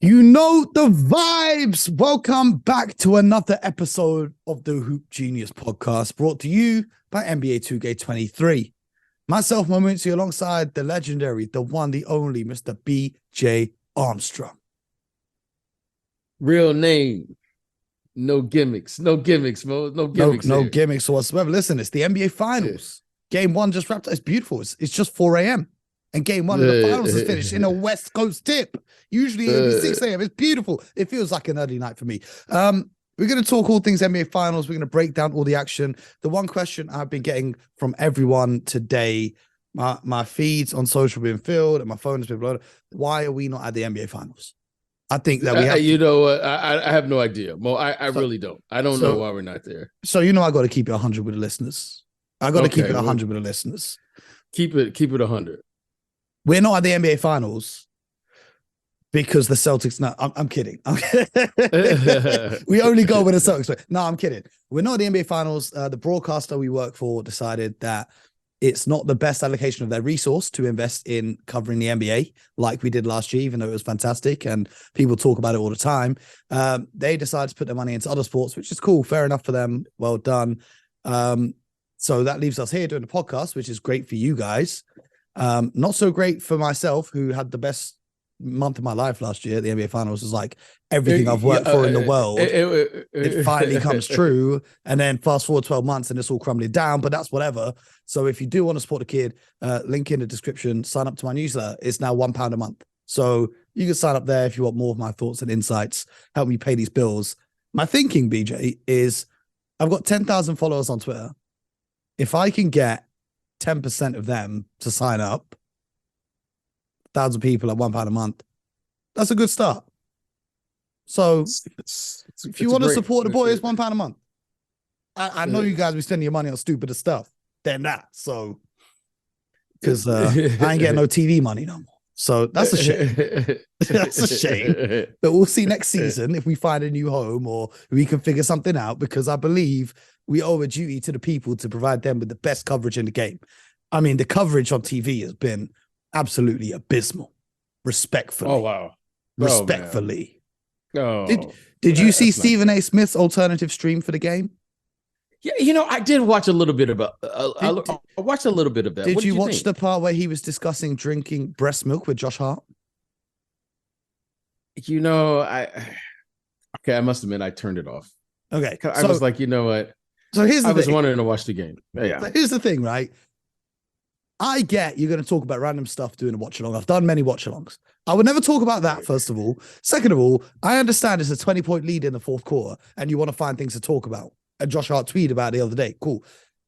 You know the vibes. Welcome back to another episode of the Hoop Genius podcast, brought to you by NBA 2K23. Myself, Momunzi, alongside the legendary, the one, the only, Mr. BJ Armstrong. Real name. No gimmicks. No gimmicks, Mo. No gimmicks. No gimmicks whatsoever. Listen, it's the NBA Finals. Yeah. Game one just wrapped up. It's beautiful. It's just 4 a.m. And game one of the finals is finished in a West Coast tip. Usually it would be 6 a.m. It's beautiful. It feels like an early night for me. We're going to talk all things NBA Finals. We're going to break down all the action. The one question I've been getting from everyone today, my feeds on social have been filled and my phone has been blown. Why are we not at the NBA Finals? I think that we have you know what? I have no idea, Mo. I really don't. I don't know why we're not there. So, I got to keep it 100 with the listeners. I got to keep it 100 with the listeners. Keep it 100. We're not at the NBA Finals because the Celtics. No, I'm kidding. We only go when the Celtics play. No, I'm kidding. We're not at the NBA Finals. The broadcaster we work for decided that it's not the best allocation of their resource to invest in covering the NBA like we did last year, even though it was fantastic and people talk about it all the time. They decided to put their money into other sports, which is cool. Fair enough for them. Well done. So that leaves us here doing the podcast, which is great for you guys. Not so great for myself, who had the best month of my life last year. The NBA Finals was like everything I've worked for in the world. It finally comes true. And then fast forward 12 months and it's all crumbling down, but that's whatever. So if you do want to support the kid, link in the description, sign up to my newsletter. It's now £1 a month. So you can sign up there if you want more of my thoughts and insights, help me pay these bills. My thinking, BJ, is I've got 10,000 followers on Twitter. If I can get 10% of them to sign up, 1,000 people at £1 a month, that's a good start. So if you want to support the boy, it's £1 a month. I know you guys be spending your money on stupider stuff than that. So because I ain't getting no TV money no more. So that's a shame. That's a shame. But we'll see next season if we find a new home or we can figure something out, because I believe we owe a duty to the people to provide them with the best coverage in the game. I mean, the coverage on TV has been absolutely abysmal. Respectfully. Oh, wow. Respectfully. Oh, did you see Stephen A. Smith's alternative stream for the game? Yeah, I did watch a little bit of I watched a little bit of that. Did you watch the part where he was discussing drinking breast milk with Josh Hart? I must admit I turned it off. Okay. I was like, you know what? So here's the thing. I was wanting to watch the game. Yeah. So here's the thing, right? I get you're going to talk about random stuff doing a watch-along. I've done many watch-alongs. I would never talk about that, first of all. Second of all, I understand it's a 20-point lead in the fourth quarter and you want to find things to talk about. And Josh Hart tweeted about it the other day. Cool.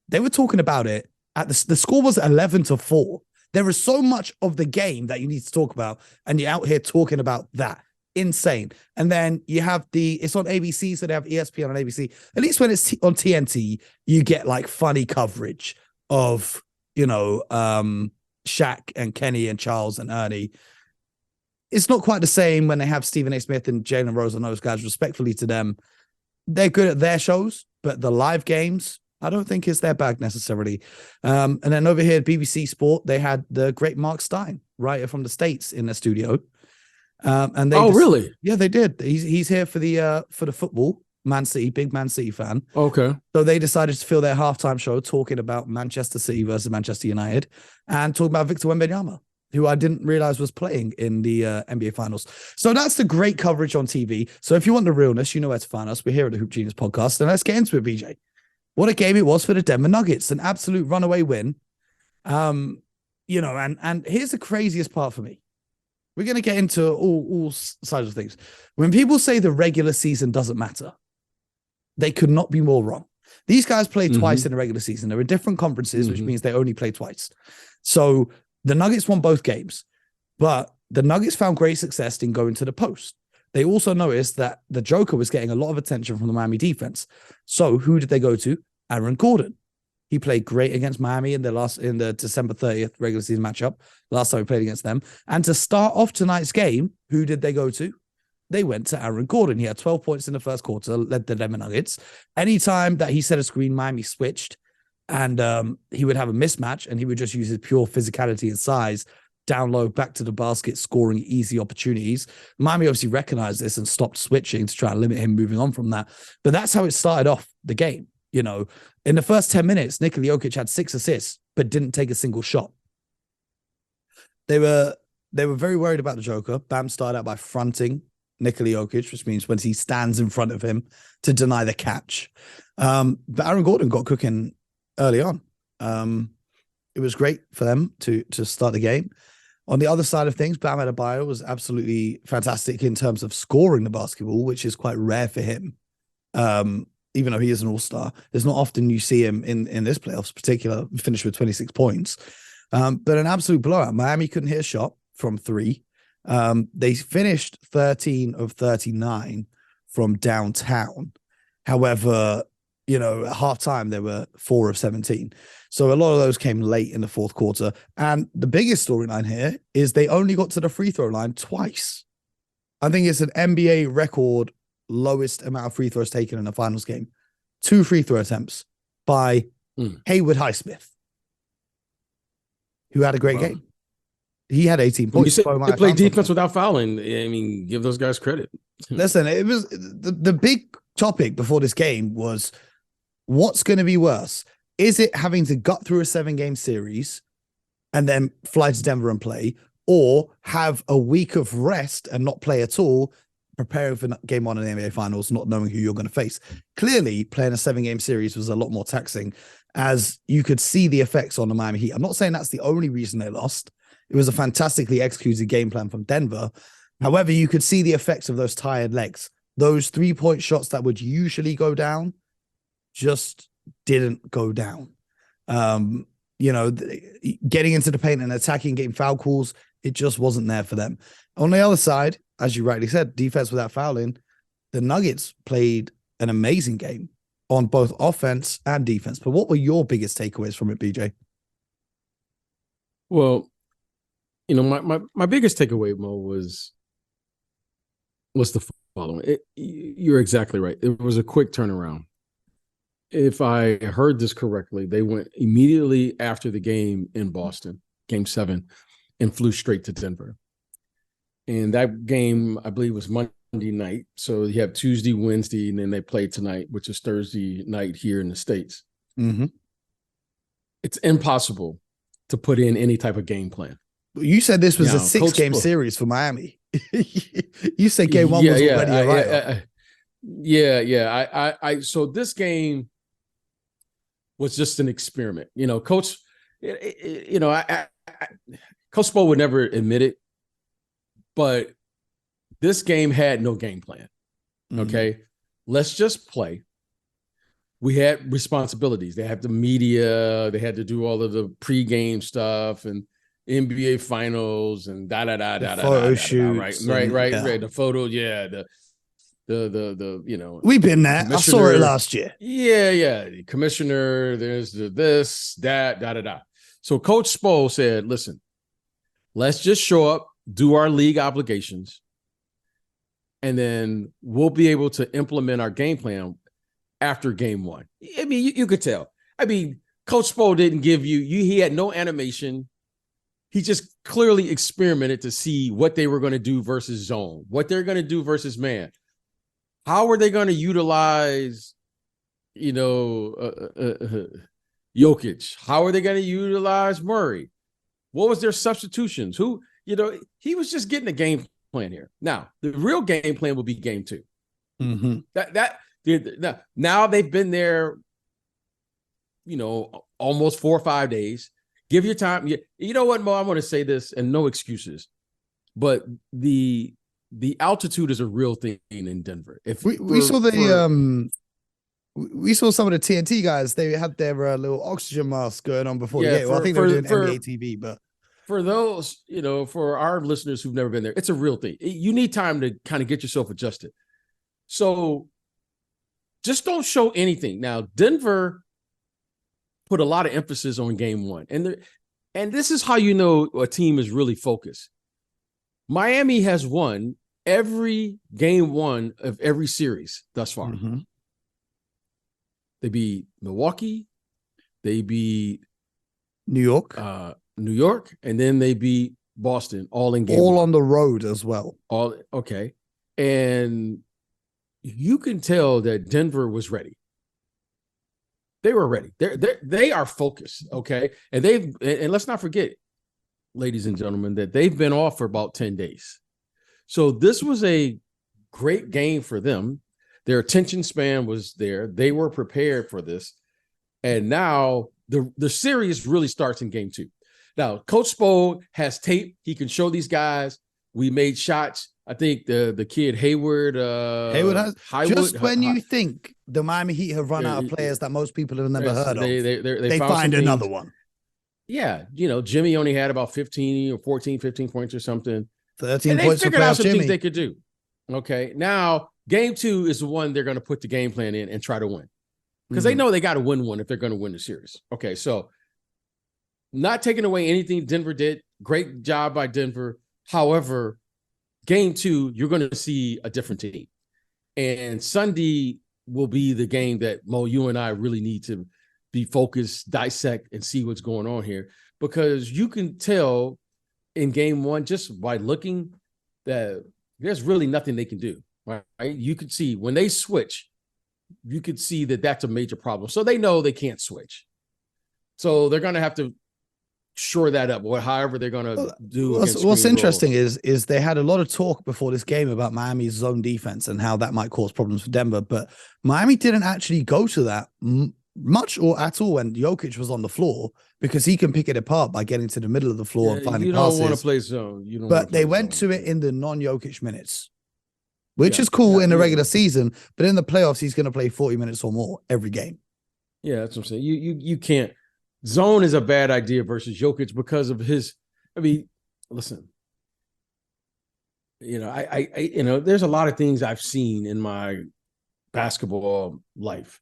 They were talking about it. The score was 11-4. There is so much of the game that you need to talk about, and you're out here talking about that. Insane. And then you have it's on ABC, so they have ESPN on ABC. At least when it's on TNT, you get like funny coverage of, Shaq and Kenny and Charles and Ernie. It's not quite the same when they have Stephen A. Smith and Jalen Rose and those guys. Respectfully to them, they're good at their shows, but the live games, I don't think is their bag necessarily. And then over here at BBC Sport, they had the great Mark Stein, writer from the States, in the studio. And they really? Yeah, they did. He's here for the football. Man City, big Man City fan. Okay. So they decided to fill their halftime show talking about Manchester City versus Manchester United and talking about Victor Wembanyama, who I didn't realize was playing in the NBA Finals. So that's the great coverage on TV. So if you want the realness, you know where to find us. We're here at the Hoop Genius podcast, and let's get into it, BJ. What a game it was for the Denver Nuggets, an absolute runaway win. And here's the craziest part for me. We're going to get into all sides of things. When people say the regular season doesn't matter, they could not be more wrong. These guys played twice in the regular season. They're in different conferences, which means they only play twice. So the Nuggets won both games, but the Nuggets found great success in going to the post. They also noticed that the Joker was getting a lot of attention from the Miami defense. So who did they go to? Aaron Gordon. He played great against Miami in the December 30th regular season matchup, last time we played against them. And to start off tonight's game, who did they go to? They went to Aaron Gordon. He had 12 points in the first quarter, led the Denver Nuggets. Anytime that he set a screen, Miami switched, and he would have a mismatch, and he would just use his pure physicality and size down low, back to the basket, scoring easy opportunities. Miami obviously recognized this and stopped switching to try and limit him moving on from that. But that's how it started off the game. You know, in the first 10 minutes, Nikola Jokic had 6 assists, but didn't take a single shot. They were very worried about the Joker. Bam started out by fronting Nikola Jokic, which means when he stands in front of him to deny the catch. But Aaron Gordon got cooking early on. It was great for them to start the game. On the other side of things, Bam Adebayo was absolutely fantastic in terms of scoring the basketball, which is quite rare for him. Even though he is an all-star, it's not often you see him in this playoffs, particular finish with 26 points. But an absolute blowout. Miami couldn't hit a shot from 3. They finished 13 of 39 from downtown. However, you know, at halftime, they were 4 of 17. So a lot of those came late in the fourth quarter. And the biggest storyline here is they only got to the free throw line twice. I think it's an NBA record lowest amount of free throws taken in a finals game. 2 free throw attempts by Haywood Highsmith, who had a great game. He had 18 points. You say they play defense without fouling. I mean, give those guys credit. Listen, it was the big topic before this game was what's going to be worse? Is it having to gut through a 7-game series and then fly to Denver and play, or have a week of rest and not play at all, preparing for game 1 in the NBA Finals, not knowing who you're going to face? Clearly, playing a 7-game series was a lot more taxing, as you could see the effects on the Miami Heat. I'm not saying that's the only reason they lost. It was a fantastically executed game plan from Denver. However, you could see the effects of those tired legs. Those 3-point shots that would usually go down just didn't go down. You know, getting into the paint and attacking, getting foul calls, it just wasn't there for them. On the other side, as you rightly said, defense without fouling, the Nuggets played an amazing game on both offense and defense. But what were your biggest takeaways from it, BJ? Well, you know, my biggest takeaway, Mo, was the following. You're exactly right. It was a quick turnaround. If I heard this correctly, they went immediately after the game in Boston, game 7, and flew straight to Denver. And that game, I believe, was Monday night. So you have Tuesday, Wednesday, and then they played tonight, which is Thursday night here in the States. Mm-hmm. It's impossible to put in any type of game plan. You said this was a 6-game series for Miami. You said game 1 was already a write-off. So this game was just an experiment. You know, Coach Spo would never admit it, but this game had no game plan. Okay, let's just play. We had responsibilities. They had the media. They had to do all of the pregame stuff and NBA Finals and photo shoots. Right. The photo, the you know. We've been there. I saw it last year. Yeah. The commissioner, there's this, that. So Coach Spo said, listen, let's just show up, do our league obligations, and then we'll be able to implement our game plan after game 1. I mean, you could tell. I mean, Coach Spo didn't give he had no animation. He just clearly experimented to see what they were going to do versus zone, what they're going to do versus man. How are they going to utilize, you know, Jokic? How are they going to utilize Murray? What was their substitutions? Who, you know, he was just getting a game plan here. Now, the real game plan will be game 2. Mm-hmm. Now they've been there, you know, almost 4 or 5 days. Give your time. You know what, Mo? I want to say this, and no excuses, but the altitude is a real thing in Denver. If we saw we saw some of the TNT guys, they had their little oxygen mask going on before the game. Well, I think they were doing NBA TV, but for those, you know, for our listeners who've never been there, it's a real thing. You need time to kind of get yourself adjusted. So just don't show anything. Now, Denver put a lot of emphasis on game 1. And this is how you know a team is really focused. Miami has won every game 1 of every series thus far. Mm-hmm. They beat Milwaukee, they beat New York, and then they beat Boston, all in game all one. on the road as well. All okay. And you can tell that Denver was ready. They were ready. They are focused. Okay. And let's not forget, ladies and gentlemen, that they've been off for about 10 days. So this was a great game for them. Their attention span was there. They were prepared for this. And now the series really starts in game 2. Now, Coach Spo has tape. He can show these guys. We made shots. I think the kid Hayward has just when you think the Miami Heat have run out of players that most people have never heard of, they find another one. Yeah, Jimmy only had about 15 or 14, 15 points or something. 13 points for playoff Jimmy. Things they could do. Okay, now game 2 is the one they're going to put the game plan in and try to win, because they know they got to win one if they're going to win the series. Okay, so not taking away anything Denver did. Great job by Denver. However, game 2, you're going to see a different team. And Sunday will be the game that, Mo, you and I really need to be focused, dissect, and see what's going on here. Because you can tell in game 1, just by looking, that there's really nothing they can do. Right? You could see when they switch, you could see that that's a major problem. So they know they can't switch. So they're going to have to shore that up, or however they're going to do. What's interesting is they had a lot of talk before this game about Miami's zone defense and how that might cause problems for Denver, but Miami didn't actually go to that much or at all when Jokic was on the floor, because he can pick it apart by getting to the middle of the floor and finding passes. You don't want to play zone. But they went to it in the non-Jokic minutes, which is cool in the regular season, but in the playoffs, he's going to play 40 minutes or more every game. Yeah, that's what I'm saying. You can't. Zone is a bad idea versus Jokic because of his. I mean, listen. I there's a lot of things I've seen in my basketball life,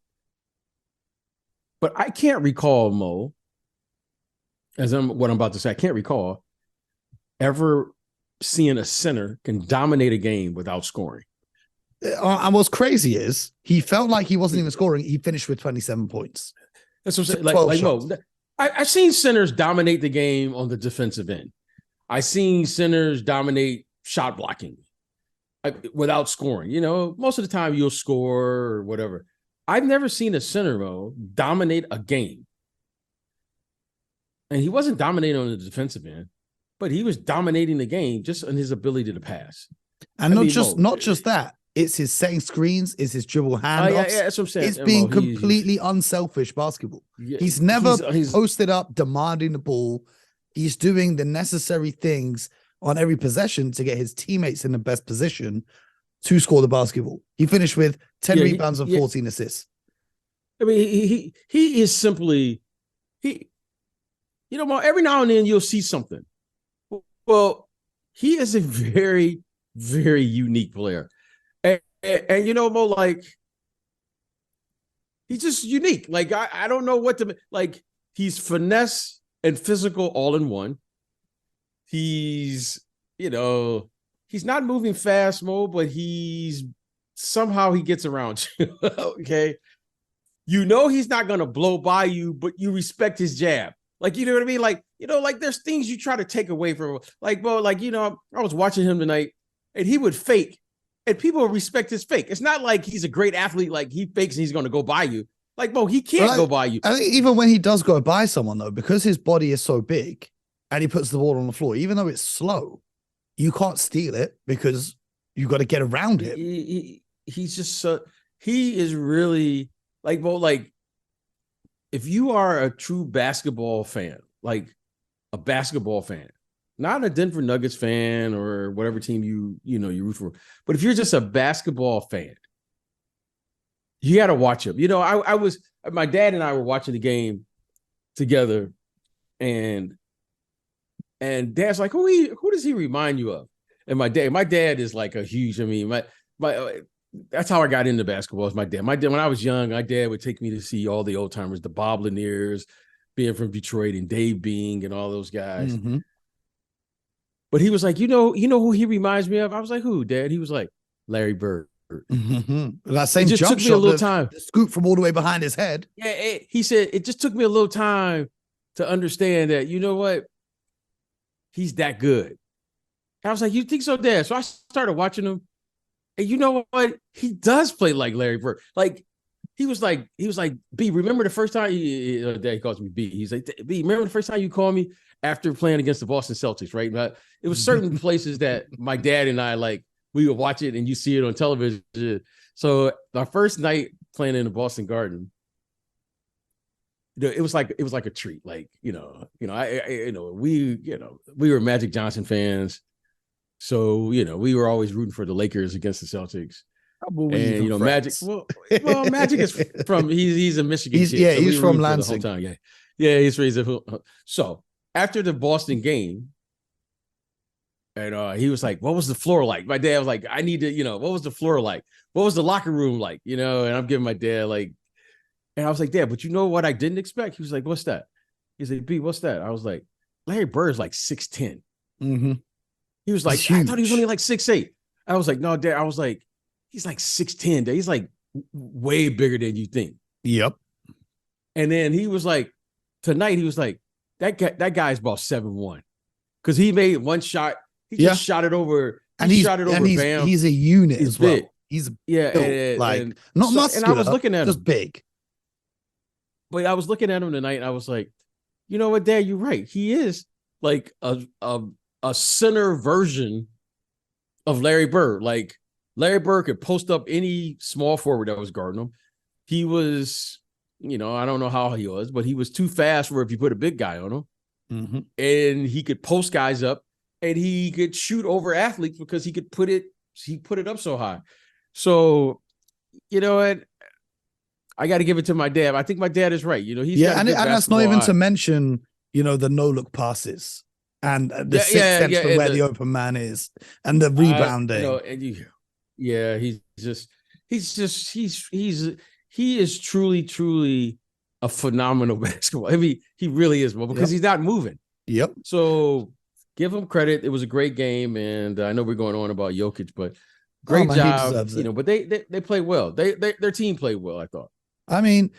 but I can't recall, Mo, what I'm about to say. I can't recall ever seeing a center can dominate a game without scoring. And what's crazy is he felt like he wasn't even scoring. He finished with 27 points. That's what I'm saying. Like Mo, I've seen centers dominate the game on the defensive end. I've seen centers dominate shot blocking without scoring. Most of the time you'll score or whatever. I've never seen a center, Mo, dominate a game. And he wasn't dominating on the defensive end, but he was dominating the game just in his ability to pass. And not just that. It's his setting screens, it's his dribble handoffs. Yeah, that's what I'm saying. It's being completely unselfish basketball. Yeah, he's never posted up demanding the ball. He's doing the necessary things on every possession to get his teammates in the best position to score the basketball. He finished with 10 rebounds and 14 assists. I mean, he is simply every now and then you'll see something. Well, he is a very, very unique player. And Mo, like, he's just unique. Like, I don't know what to, like, he's finesse and physical all in one. He's, he's not moving fast, Mo, but somehow he gets around you. Okay. He's not going to blow by you, but you respect his jab. Like, you know what I mean? Like, like there's things you try to take away from him. Like, Mo, like, I was watching him tonight and he would fake. And people respect his fake. It's not like he's a great athlete, like he fakes and he's going to go by you. Like, Mo, he can't go by you. I think even when he does go by someone, though, because his body is so big and he puts the ball on the floor, even though it's slow, you can't steal it because you got to get around it. He's just he is really like, Mo, like, if you are a true basketball fan, like a basketball fan, not a Denver Nuggets fan or whatever team you root for, but if you're just a basketball fan, you got to watch him. My dad and I were watching the game together, and Dad's like, who does he remind you of? And my dad is like a huge. I mean, my that's how I got into basketball. Is my dad. My dad, when I was young, my dad would take me to see all the old timers, the Bob Laniers, being from Detroit, and Dave Bing and all those guys. Mm-hmm. But he was like, you know who he reminds me of? I was like, who, Dad? He was like, Larry Bird. Mm-hmm. That same jump took shot, me a little time. The scoop from all the way behind his head. Yeah, he said it just took me a little time to understand that. You know what? He's that good. And I was like, you think so, Dad? So I started watching him. And you know what? He does play like Larry Bird. Like, he was like, B, remember the first time Dad calls me B. He's like, B, remember the first time you called me after playing against the Boston Celtics, right? But it was certain places that my dad and I, like, we would watch it and you see it on television. So our first night playing in the Boston Garden, it was like a treat. Like, we were Magic Johnson fans. So, we were always rooting for the Lakers against the Celtics. And, Magic, well, Magic is from, he's a Michigan kid. Yeah, so he's from Lansing. The whole time. Yeah, he's raised up. So after the Boston game, and he was like, what was the floor like? My dad was like, I need to, what was the floor like? What was the locker room like? And I'm giving my dad and I was like, Dad, but you know what I didn't expect? He was like, what's that? He's like, B, what's that? I was like, Larry Bird's like 6'10". Mm-hmm. He was like, I thought he was only like 6'8". I was like, no, Dad. I was like, he's like 6'10". Dad. He's like way bigger than you think. Yep. And then he was like, tonight, he was like, that guy's about 7'1". Because he made one shot. He just shot it over. He's a unit as well. Big. He's built, not muscular, and I was looking at him, just big. But I was looking at him tonight, and I was like, you know what, Dad, you're right. He is like a center version of Larry Bird. Like, Larry Bird could post up any small forward that was guarding him. He was, I don't know how he was, but he was too fast for if you put a big guy on him. Mm-hmm. And he could post guys up, and he could shoot over athletes because he put it up so high. So, you know what? I got to give it to my dad. I think my dad is right. He's and that's not even to mention, the no-look passes and the sixth sense for where the open man is and the rebounding. He is truly a phenomenal basketball. I mean, he really is, because he's not moving. Yep. So give him credit. It was a great game, and I know we're going on about Jokic, but great job. But they played well. Their team played well, I thought. I mean,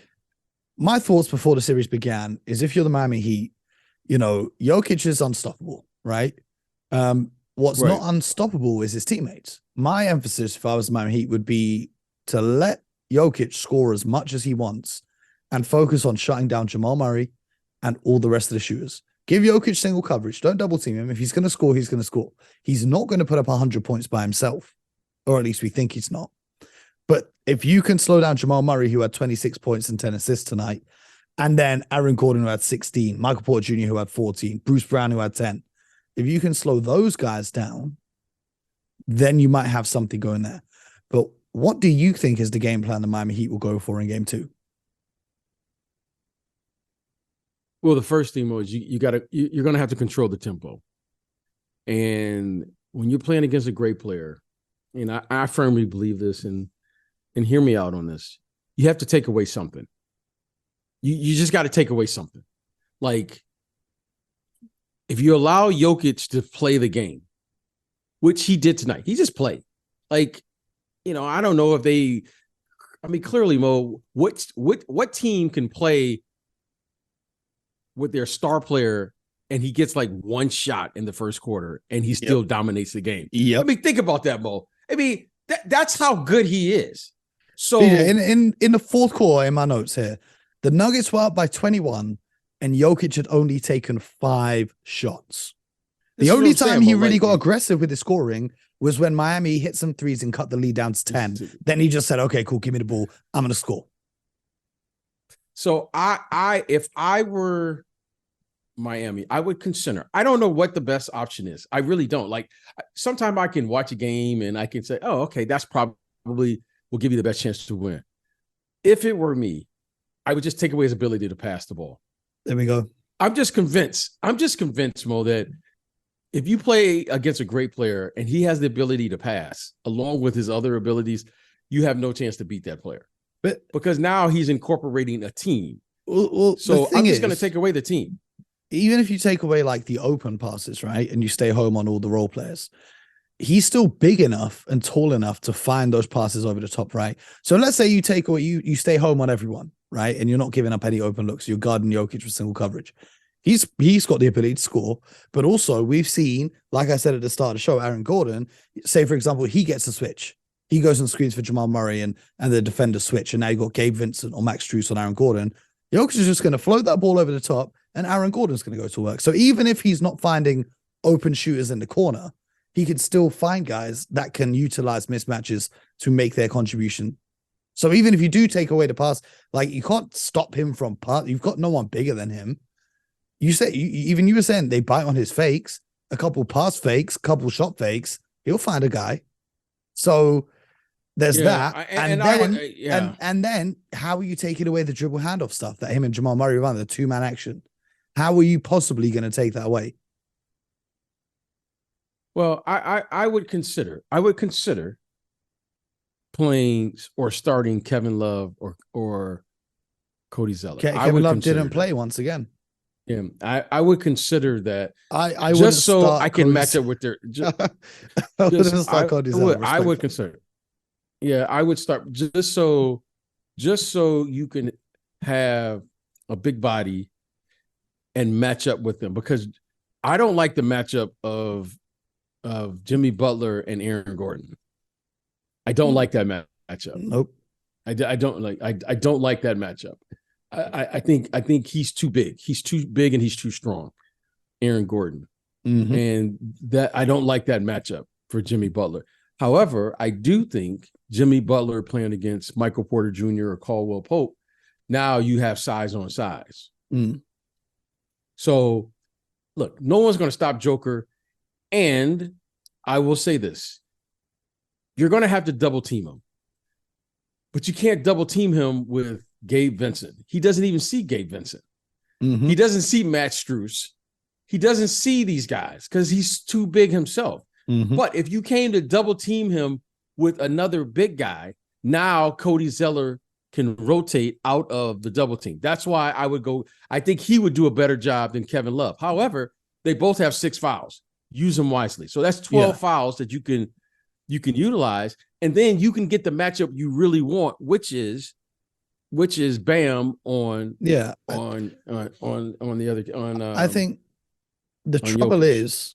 my thoughts before the series began is if you're the Miami Heat, Jokic is unstoppable, right? What's not unstoppable is his teammates. My emphasis, if I was the Miami Heat, would be to let Jokic score as much as he wants and focus on shutting down Jamal Murray and all the rest of the shooters. Give Jokic single coverage. Don't double team him. If he's going to score, he's going to score. He's not going to put up 100 points by himself, or at least we think he's not. But if you can slow down Jamal Murray, who had 26 points and 10 assists tonight, and then Aaron Gordon, who had 16, Michael Porter Jr., who had 14, Bruce Brown, who had 10. If you can slow those guys down, then you might have something going there. But what do you think is the game plan the Miami Heat will go for in game 2? Well, the first thing is you're going to have to control the tempo. And when you're playing against a great player, and I firmly believe this, and hear me out on this, you have to take away something. You just got to take away something. Like, if you allow Jokic to play the game, which he did tonight, he just played. Like, I don't know if clearly, Mo, what team can play with their star player and he gets like one shot in the first quarter and he still dominates the game? Yep. I mean, think about that, Mo. I mean, that's how good he is. So in the fourth quarter, in my notes here, the Nuggets were up by 21 and Jokic had only taken 5 shots. The only time he really got aggressive with his scoring was when Miami hit some threes and cut the lead down to 10. Then he just said, okay, cool, give me the ball. I'm going to score. So if I were Miami, I would consider. I don't know what the best option is. I really don't. Like, sometimes I can watch a game and I can say, oh, okay, that's probably will give you the best chance to win. If it were me, I would just take away his ability to pass the ball. There we go. I'm just convinced, Mo, that if you play against a great player and he has the ability to pass along with his other abilities, you have no chance to beat that player. Because now he's incorporating a team. Well, so I'm just going to take away the team. Even if you take away like the open passes, right, and you stay home on all the role players, he's still big enough and tall enough to find those passes over the top, right? So let's say you take away, you stay home on everyone, right, and you're not giving up any open looks. You're guarding Jokic with single coverage. He's got the ability to score, but also we've seen, like I said at the start of the show, Aaron Gordon, say for example, he gets a switch. He goes and screens for Jamal Murray and the defender switch, and now you got Gabe Vincent or Max Strus on Aaron Gordon. Jokic is just going to float that ball over the top, and Aaron Gordon's going to go to work. So even if he's not finding open shooters in the corner, he can still find guys that can utilize mismatches to make their contribution. So even if you do take away the pass, like you can't stop him from pass. You've got no one bigger than him. You were saying they bite on his fakes, a couple pass fakes, couple shot fakes. He'll find a guy. So there's that. And then how are you taking away the dribble handoff stuff that him and Jamal Murray run, the 2-man action? How are you possibly going to take that away? Well, I would consider playing or starting Kevin Love or Cody Zeller. Kevin Love didn't play once again. Yeah, I would consider that. I just so I can match up with their. I would consider. Yeah, I would start just so you can have a big body and match up with them, because I don't like the matchup of Jimmy Butler and Aaron Gordon. I don't like that matchup. Nope. I don't like that matchup. I think he's too big. He's too big and he's too strong, Aaron Gordon. Mm-hmm. And that I don't like that matchup for Jimmy Butler. However, I do think Jimmy Butler playing against Michael Porter Jr. or Caldwell Pope, now you have size on size. Mm. So, look, no one's going to stop Joker. And I will say this. You're going to have to double team him. But you can't double team him with Gabe Vincent. He doesn't even see Gabe Vincent. Mm-hmm. He doesn't see Matt Strus. He doesn't see these guys because he's too big himself. Mm-hmm. But if you came to double team him with another big guy, now Cody Zeller can rotate out of the double team. That's why I would go. I think he would do a better job than Kevin Love. However, they both have 6 fouls. Use them wisely. So that's 12 fouls that you can utilize, and then you can get the matchup you really want, which is Bam on the other. I think the trouble is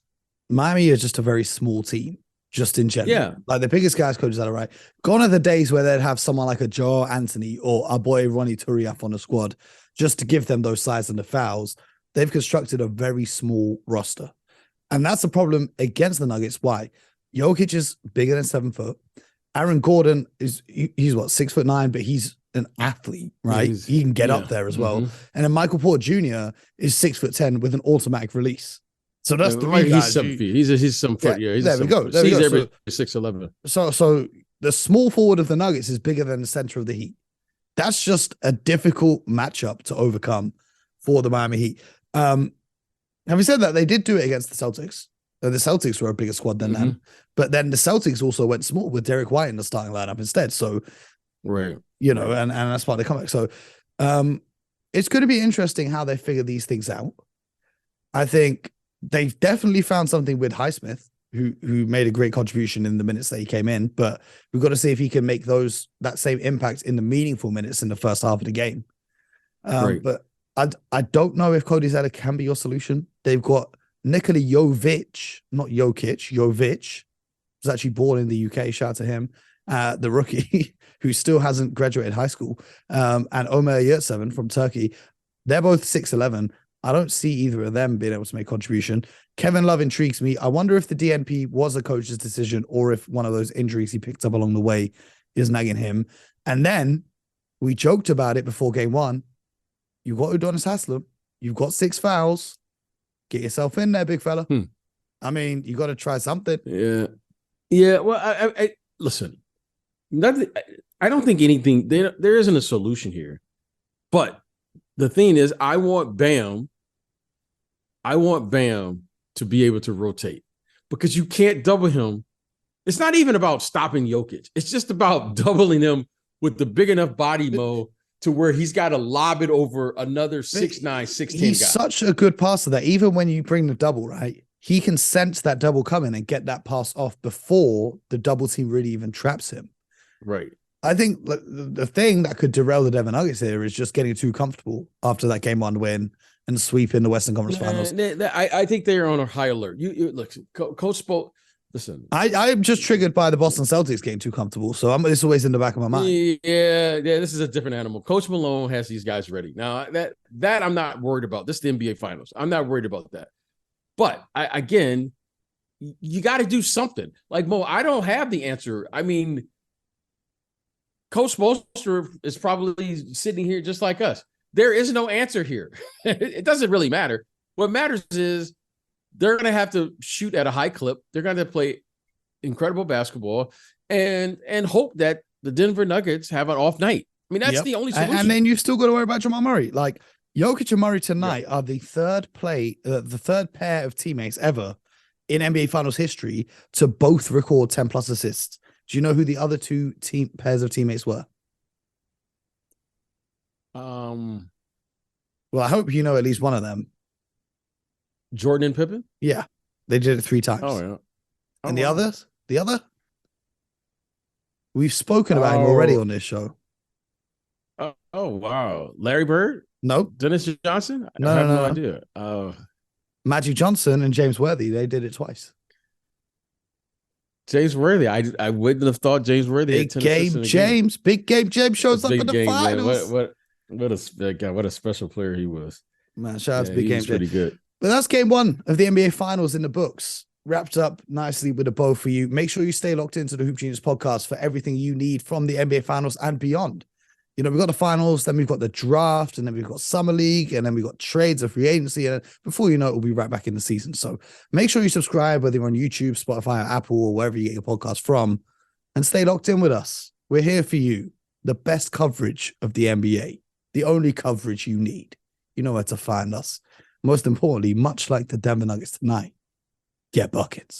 Miami is just a very small team, just in general. Yeah, like the biggest guys coaches that are right. Gone are the days where they'd have someone like a Joe Anthony or our boy Ronnie Turiaf on the squad just to give them those size and the fouls. They've constructed a very small roster, and that's the problem against the Nuggets. Why? Jokic is bigger than 7 foot. Aaron Gordon he's what, 6'9", but he's an athlete, right? He can get up there as well. Mm-hmm. And then Michael Porter Jr. is 6'10" with an automatic release. So that's the right. He's 7 feet. He's 7 foot. Yeah, there we go. He's every 6'11". So the small forward of the Nuggets is bigger than the center of the Heat. That's just a difficult matchup to overcome for the Miami Heat. Having said that, they did do it against the Celtics. The Celtics were a bigger squad than them, but then the Celtics also went small with Derek White in the starting lineup instead. So, right, and that's why they come back. So, it's going to be interesting how they figure these things out. I think they've definitely found something with Highsmith, who made a great contribution in the minutes that he came in, but we've got to see if he can make that same impact in the meaningful minutes in the first half of the game. But I don't know if Cody Zeller can be your solution. They've got Nikola Jokic, not Jokic, Jovic, was actually born in the UK. Shout out to him, the rookie who still hasn't graduated high school, and Omer Yurtseven from Turkey. They're both 6'11". I don't see either of them being able to make contribution. Kevin Love intrigues me. I wonder if the DNP was a coach's decision or if one of those injuries he picked up along the way is nagging him. And then we joked about it before game 1. You've got Udonis Haslem. You've got 6 fouls. Get yourself in there, big fella. I mean, you got to try something. Yeah. Well, I listen. Nothing. I don't think anything. There isn't a solution here. But the thing is, I want Bam to be able to rotate, because you can't double him. It's not even about stopping Jokic. It's just about doubling him with the big enough body mode to where he's got to lob it over another 6'9", 6'10" guy. He's such a good passer that even when you bring the double, right, he can sense that double coming and get that pass off before the double team really even traps him. Right. I think the thing that could derail the Denver Nuggets here is just getting too comfortable after that game one win and sweeping the Western Conference Finals. I think they are on a high alert. You look, Coach Spo. Listen, I'm just triggered by the Boston Celtics getting too comfortable, so it's always in the back of my mind. Yeah. This is a different animal. Coach Malone has these guys ready now. That I'm not worried about. This is the NBA Finals. I'm not worried about that. But again, you got to do something. Like Mo, I don't have the answer. I mean, Coach Spoelstra is probably sitting here just like us. There is no answer here. It doesn't really matter. What matters is they're going to have to shoot at a high clip. They're going to play incredible basketball and hope that the Denver Nuggets have an off night. I mean, that's the only solution. And then you've still got to worry about Jamal Murray. Like Jokic and Murray tonight are the third pair of teammates ever in NBA Finals history to both record 10 plus assists. Do you know who the other two pairs of teammates were? Well, I hope you know at least one of them. Jordan and Pippen? Yeah. They did it 3 times. Oh, yeah. And the others? The other? We've spoken about him already on this show. Oh, wow. Larry Bird? Nope. Dennis Johnson? No, I have no idea. Magic Johnson and James Worthy, they did it twice. James Worthy. I wouldn't have thought James Worthy. Big game James shows up in the finals. What a special player he was. Man, shout out to Big Game James. Pretty good. But that's game one of the NBA Finals in the books. Wrapped up nicely with a bow for you. Make sure you stay locked into the Hoop Genius podcast for everything you need from the NBA Finals and beyond. You know, we've got the finals, then we've got the draft, and then we've got Summer League, and then we've got trades of free agency. And before you know it, we'll be right back in the season. So make sure you subscribe, whether you're on YouTube, Spotify, or Apple, or wherever you get your podcast from, and stay locked in with us. We're here for you. The best coverage of the NBA, the only coverage you need. You know where to find us. Most importantly, much like the Denver Nuggets tonight, get buckets.